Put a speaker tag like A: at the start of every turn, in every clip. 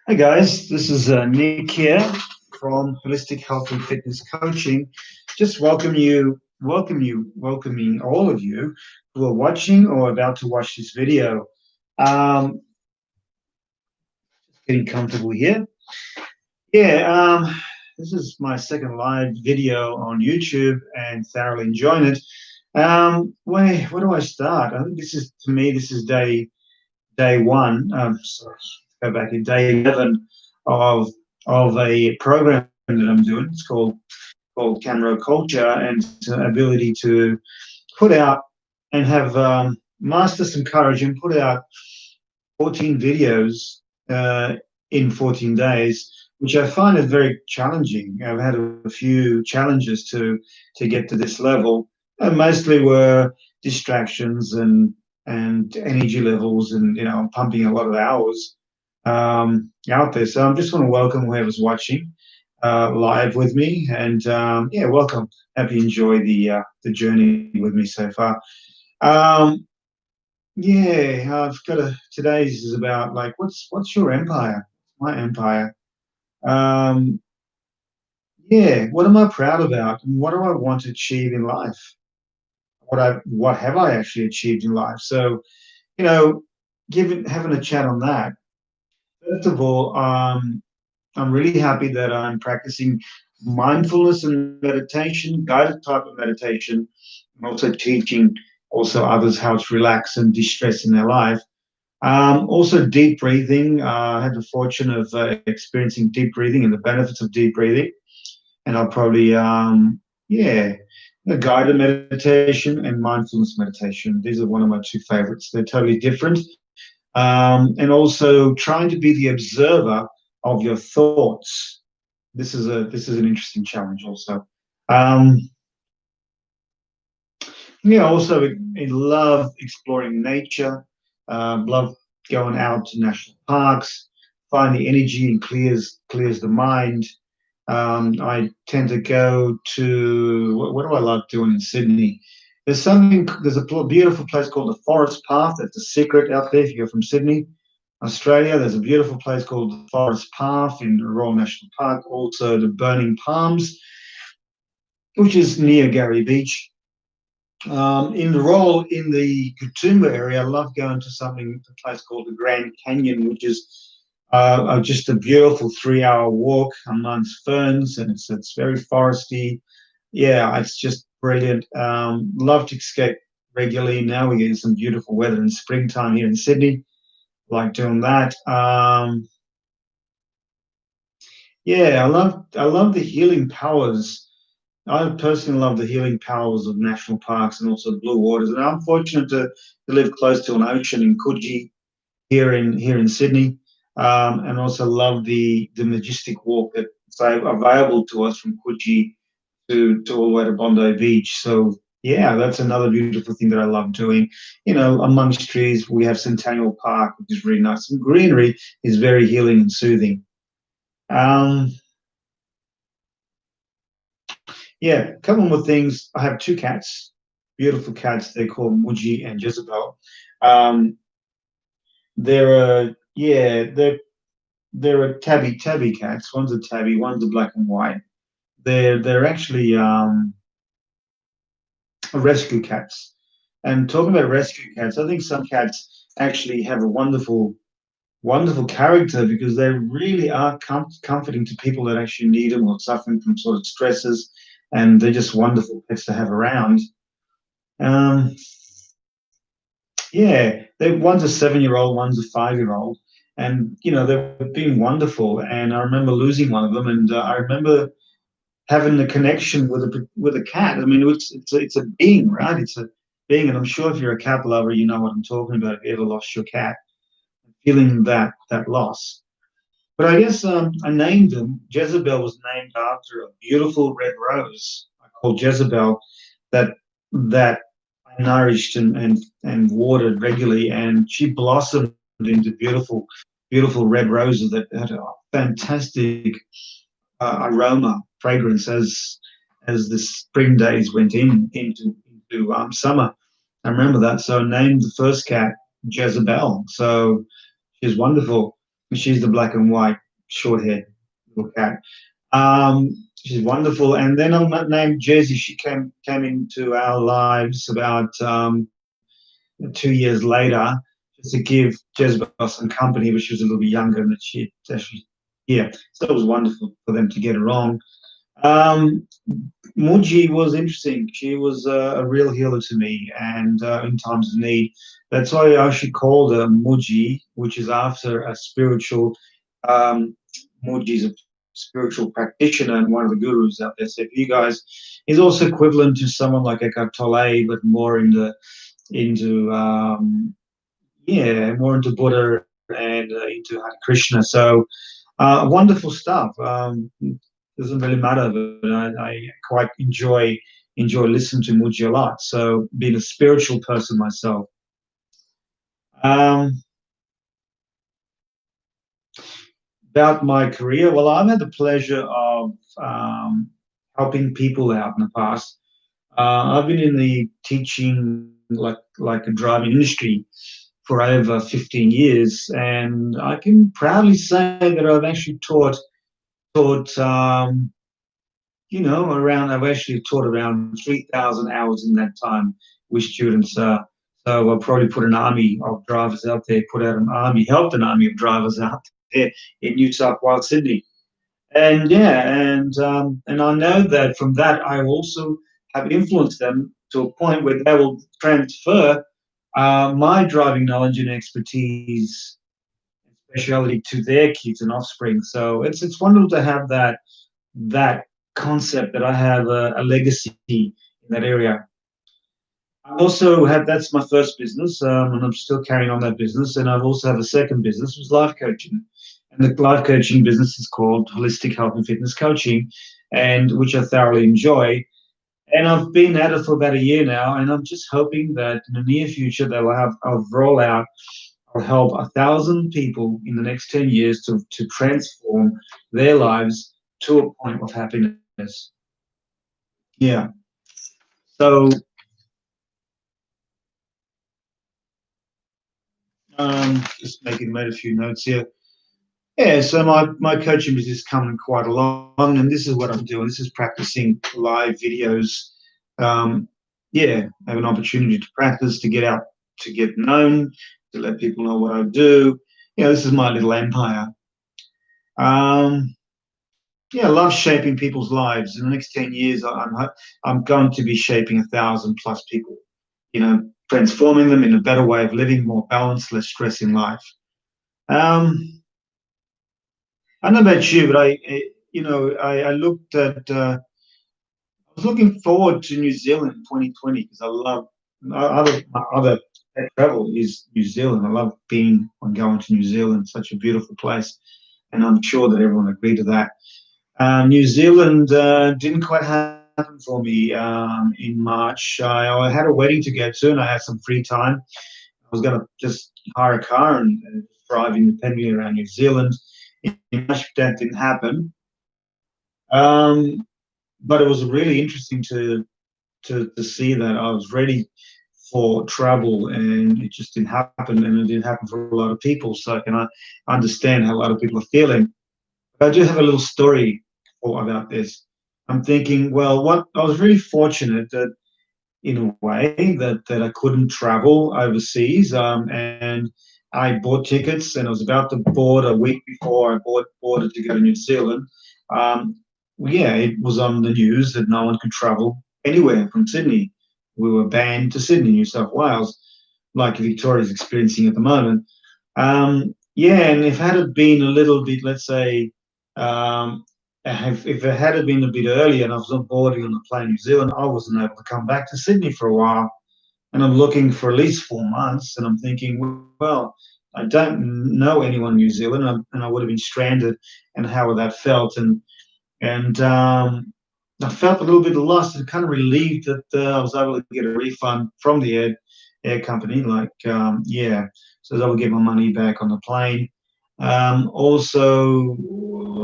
A: Hi guys, this is Nick here from Holistic Health and Fitness Coaching. Just welcoming all of you who are watching or about to watch this video. Um, Getting comfortable here. Yeah, this is my second live video on YouTube and thoroughly enjoying it. Where do I start? I think this is day one. Sorry, go back in day 11 of a program that I'm doing. It's called cameraculture, and it's an ability to put out and have master some courage and put out 14 videos uh, in 14 days, which I find is very challenging. I've had a few challenges to get to this level, and mostly were distractions and energy levels, and I'm pumping a lot of hours out there. So I just want to welcome whoever's watching live with me, and yeah, welcome. Hope you enjoy the journey with me so far. Um, yeah, I've got a. Today's is about like what's your empire? My empire. Um, yeah, what am I proud about, and what do I want to achieve in life? What have I actually achieved in life? So you know, given having a chat on that. First of all, I'm really happy that I'm practicing mindfulness and meditation, guided type of meditation, and also teaching also others how to relax and de-stress in their life. Also, deep breathing. I had the fortune of experiencing deep breathing and the benefits of deep breathing, and I'll probably, yeah, guided meditation and mindfulness meditation. These are one of my two favorites. They're totally different, and also trying to be the observer of your thoughts. This is an interesting challenge also. Um, yeah, also I love exploring nature. Love going out to national parks, find the energy and clears the mind. I tend to go to what do I love doing in Sydney? There's a beautiful place called the Forest Path. That's a secret out there if you go from Sydney, Australia. There's a beautiful place called the Forest Path in the Royal National Park. Also, the Burning Palms, which is near Gary Beach. In the role in the Katoomba area, I love going to a place called the Grand Canyon, which is just a beautiful 3 hour walk amongst ferns, and it's very foresty. Yeah, it's just brilliant. Love to escape regularly. Now we're getting some beautiful weather in springtime here in Sydney. Like doing that. Yeah, I love the healing powers. I personally love the healing powers of national parks and also the blue waters. And I'm fortunate to live close to an ocean in Coogee here in Sydney, and also love the majestic walk that's available to us from Coogee to all the way to Bondi Beach. So yeah, that's another beautiful thing that I love doing. Amongst trees, we have Centennial Park, which is really nice. And greenery is very healing and soothing. Um, Yeah, a couple more things. I have two cats, beautiful cats. They're called Muji and Jezebel. Um, they're a tabby cats. One's a tabby, one's a black and white. They're actually rescue cats. And talking about rescue cats, I think some cats actually have a wonderful character because they really are comforting to people that actually need them or suffering from sort of stresses, and they're just wonderful pets to have around. Um, Yeah, one's a 7-year-old, one's a 5-year-old, and they've been wonderful. And I remember losing one of them, and I remember having the connection with a cat. I mean, it's a being, right? It's a being, and I'm sure if you're a cat lover, you know what I'm talking about. If you ever lost your cat, feeling that loss. But I guess I named them. Jezebel was named after a beautiful red rose I called Jezebel that I nourished and watered regularly, and she blossomed into beautiful red roses that had a fantastic aroma, fragrance as the spring days went into summer. I remember that, so I named the first cat Jezebel. So she's wonderful. She's the black and white, short-haired little cat. She's wonderful. And then on that name Jersey, she came into our lives about 2 years later, just to give Jezebel some company, but she was a little bit younger than she actually. Yeah, so it was wonderful for them to get along. Um, Muji was interesting. She was a real healer to me, and in times of need. That's why I actually called her Muji, which is after a spiritual. Um, Muji's a spiritual practitioner and one of the gurus out there. So if you guys, he's also equivalent to someone like Eckhart Tolle, but more into yeah, more into Buddha and into Hare Krishna. So wonderful stuff. Doesn't really matter, but I quite enjoy listening to Muji a lot. So being a spiritual person myself. Um, about my career, well, I've had the pleasure of helping people out in the past. I've been in the teaching, like a driving industry, for over 15 years, and I can proudly say that I've actually taught around. I've actually taught around 3,000 hours in that time with students. So I'll probably put an army of drivers out there, helped an army of drivers out there in New South Wales, Sydney. And yeah, and I know that from that I also have influenced them to a point where they will transfer my driving knowledge and expertise and speciality to their kids and offspring. So it's wonderful to have that concept that I have a legacy in that area. I also have that's my first business, and I'm still carrying on that business. And I've also have a second business, which is life coaching, and the life coaching business is called Holistic Health and Fitness Coaching, and which I thoroughly enjoy. And I've been at it for about a year now, and I'm just hoping that in the near future that I'll roll out. I'll help 1,000 people in the next 10 years to transform their lives to a point of happiness. Yeah. So just made a few notes here. Yeah, so my coaching business is coming quite along, and this is what I'm doing. This is practicing live videos. Yeah, have an opportunity to practice, to get out, to get known, to let people know what I do. This is my little empire. Um, yeah, I love shaping people's lives. In the next 10 years, I'm going to be shaping 1,000 plus people. Transforming them in a better way of living, more balance, less stress in life. Um, I don't know about you, but I looked at. I was looking forward to New Zealand in 2020 because I love my other travel is New Zealand. I love being and going to New Zealand. Such a beautiful place, and I'm sure that everyone agreed to that. New Zealand didn't quite happen for me in March. I had a wedding to go to, and I had some free time. I was going to just hire a car and drive independently around New Zealand. In March, that didn't happen. But it was really interesting to see that I was ready for travel, and it just didn't happen, and it didn't happen for a lot of people. So I can understand how a lot of people are feeling. But I do have a little story about this. I'm thinking, well, what I was really fortunate that in a way that I couldn't travel overseas, and I bought tickets, and I was about to board a week before I boarded to go to New Zealand. Um, yeah, it was on the news that no one could travel anywhere from Sydney. We were banned to Sydney, New South Wales, like Victoria is experiencing at the moment. Yeah, and if it had been a little bit, let's say, um, if it had been a bit earlier and I was on boarding on the plane in New Zealand, I wasn't able to come back to Sydney for a while. And I'm looking for at least 4 months, and I'm thinking, well, I don't know anyone in New Zealand, and I would have been stranded, and how would that felt? And I felt a little bit lost and kind of relieved that I was able to get a refund from the air company. Like, yeah, so I will get my money back on the plane. Also,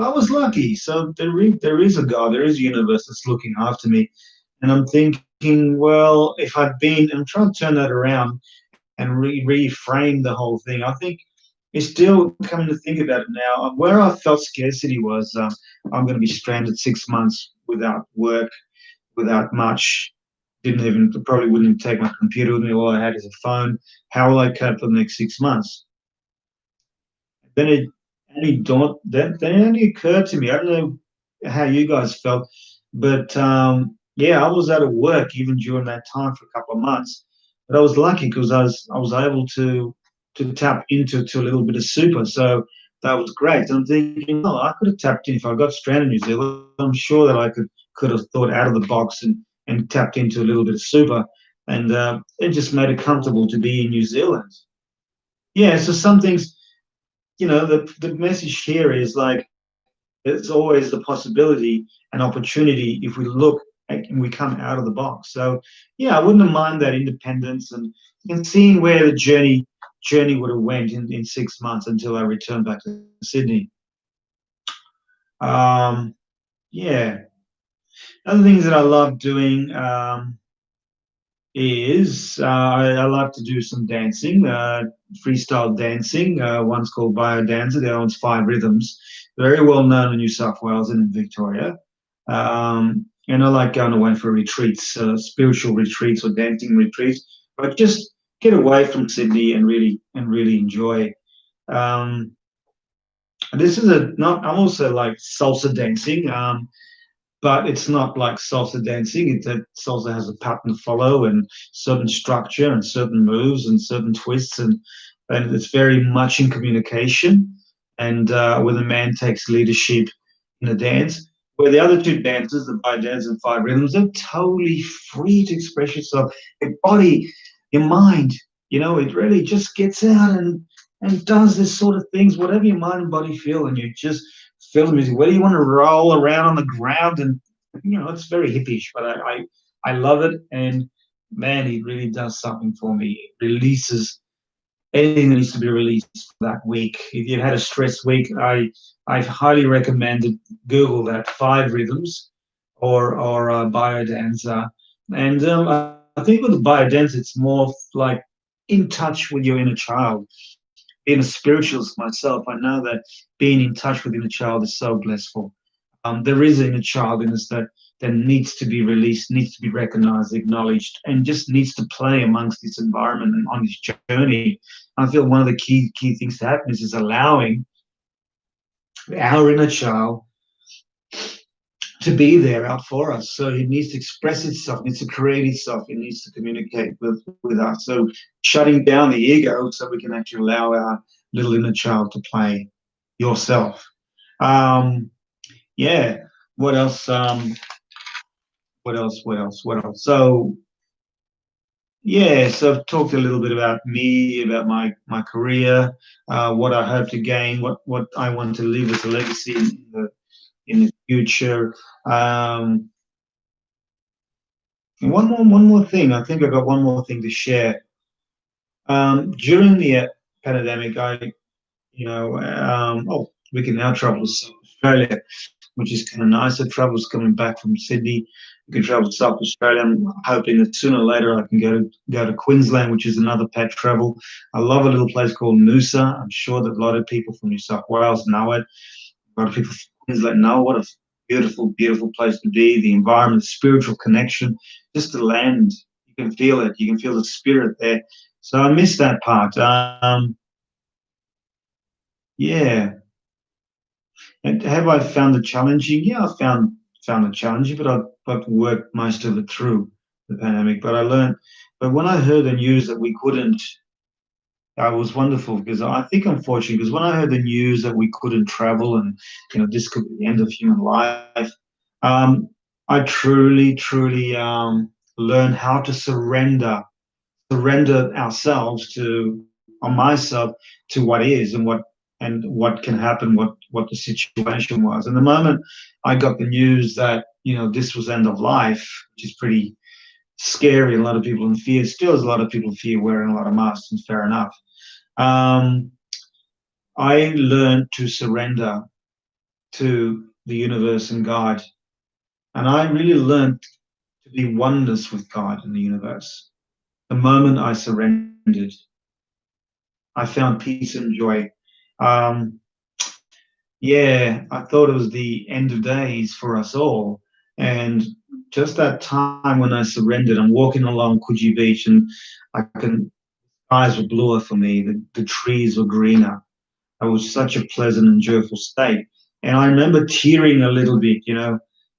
A: I was lucky. So there is a God, there is a universe that's looking after me. And I'm thinking, well, if I'd been, I'm trying to turn that around and reframe the whole thing. I think it's still coming to think about it now. Where I felt scarcity was I'm going to be stranded 6 months without work, without much. Didn't even probably wouldn't even take my computer with me. All I had is a phone. How will I cope for the next 6 months? Then it then it only occurred to me. I don't know how you guys felt, but yeah, I was out of work even during that time for a couple of months. But I was lucky because I was able to tap into a little bit of super. So that was great. I'm thinking, oh, I could have tapped in if I got stranded in New Zealand. I'm sure that I could have thought out of the box and tapped into a little bit of super, and it just made it comfortable to be in New Zealand. Yeah, so some things, the message here is like there's always the possibility and opportunity if we look and we come out of the box. So yeah, I wouldn't mind that independence and seeing where the journey would have went in 6 months until I returned back to Sydney. Um, yeah, other things that I love doing. Is I love to do some dancing, freestyle dancing. One's called Bio Dancer, the other one's Five Rhythms. Very well known in New South Wales and in Victoria. And I like going away for retreats, spiritual retreats or dancing retreats, but just get away from Sydney and really enjoy. Um, this is a not. I'm also like salsa dancing. But it's not like salsa dancing. Salsa has a pattern to follow and certain structure and certain moves and certain twists, and it's very much in communication. And where the man takes leadership in the dance, where the other two dancers, the Bai dance and Five Rhythms, are totally free to express yourself, your body, your mind. It really just gets out and does this sort of things, whatever your mind and body feel, and you just feel the music. Whether you want to roll around on the ground, and it's very hippish, but I love it. And man, it really does something for me. It releases anything that needs to be released for that week. If you've had a stress week, I highly recommend it. Google that Five Rhythms or Biodanza. And I think with the Biodanza, it's more like in touch with your inner child. Being a spiritualist myself, I know that being in touch with inner child is so blissful. There is an inner child in us that needs to be released, needs to be recognized, acknowledged, and just needs to play amongst this environment and on this journey. I feel one of the key things to happen is allowing our inner child to be there out for us. So it needs to express itself, it needs to create itself, it needs to communicate with us. So shutting down the ego so we can actually allow our little inner child to play yourself. Yeah. What else? What else? What else? What else? So yeah, so I've talked a little bit about me, about my career, what I hope to gain, what I want to leave as a legacy in the future. Um, one more thing. I think I got one more thing to share. During the pandemic, we can now travel to Australia, which is kind of nice. The travel's coming back from Sydney. We can travel to South Australia. I'm hoping that sooner or later I can go to Queensland, which is another pet travel. I love a little place called Noosa. I'm sure that a lot of people from New South Wales know it. A lot of people from Queensland know what a beautiful, beautiful place to be. The environment, the spiritual connection, just the land. You can feel it. You can feel the spirit there. So I miss that part. Yeah. And have I found it challenging? Yeah, I found it challenging, but I've worked most of it through the pandemic. But I learned. But when I heard the news that we couldn't, I was wonderful because I think I'm fortunate because when I heard the news that we couldn't travel and this could be the end of human life, um, I truly, truly learned how to surrender ourselves on myself to what is and what can happen, what the situation was. And the moment I got the news that this was end of life, which is pretty scary, and a lot of people in fear. Still, there's a lot of people in fear wearing a lot of masks, and fair enough. Um, I learned to surrender to the universe and God, and I really learned to be oneness with God and the universe. The moment I surrendered, I found peace and joy. Yeah, I thought it was the end of days for us all. And just that time when I surrendered, I'm walking along Coogee Beach, and I can eyes were bluer for me. The trees were greener. It was such a pleasant and joyful state. And I remember tearing a little bit,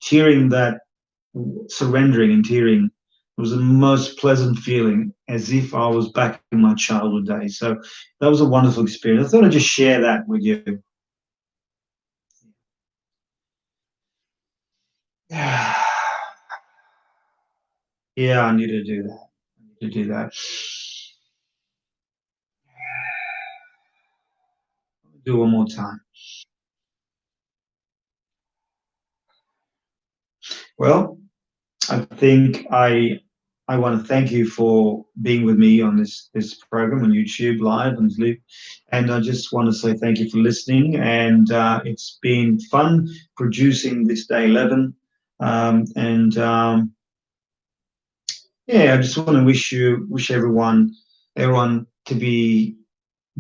A: tearing that, surrendering and tearing. It was the most pleasant feeling, as if I was back in my childhood days. So that was a wonderful experience. I thought I'd just share that with you. Yeah, I need to do that. I need to do that. Do one more time. Well, I think I want to thank you for being with me on this program on YouTube live and I just want to say thank you for listening. And it's been fun producing this day 11. And Yeah, I just want to wish everyone to be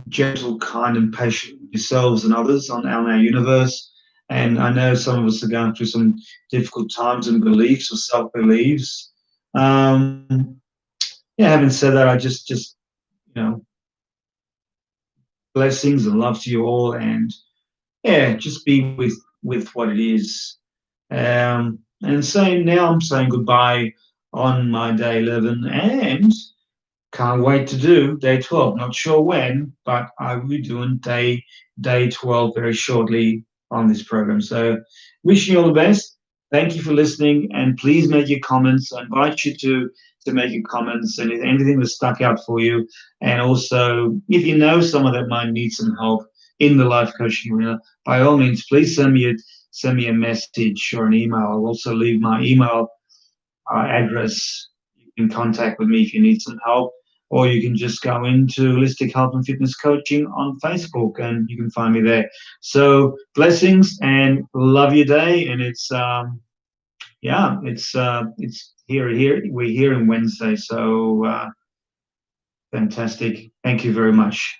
A: gentle, kind, and patient with yourselves and others on our universe. And I know some of us are going through some difficult times and beliefs or self beliefs. Um, yeah, having said that, I just blessings and love to you all, and yeah, just be with what it is. And I'm saying goodbye on my day 11, and can't wait to do day 12. Not sure when, but I will be doing day 12 very shortly on this program. So wishing you all the best. Thank you for listening, and please make your comments. I invite you to make your comments and if anything that stuck out for you. And also, if you know someone that might need some help in the life coaching arena, by all means, please send me a message or an email. I'll also leave my email address. You can contact with me if you need some help, or you can just go into Holistic Health and Fitness Coaching on Facebook, and you can find me there. So blessings and love your day, and it's here we're here on Wednesday, so fantastic. Thank you very much.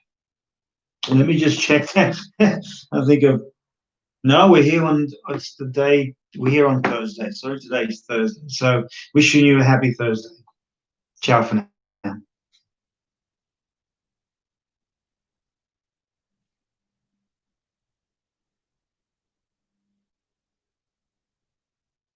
A: And let me just check that. I think of No, we're here on it's the day we're here on Thursday. Sorry, today's Thursday. So wishing you a happy Thursday. Ciao for now.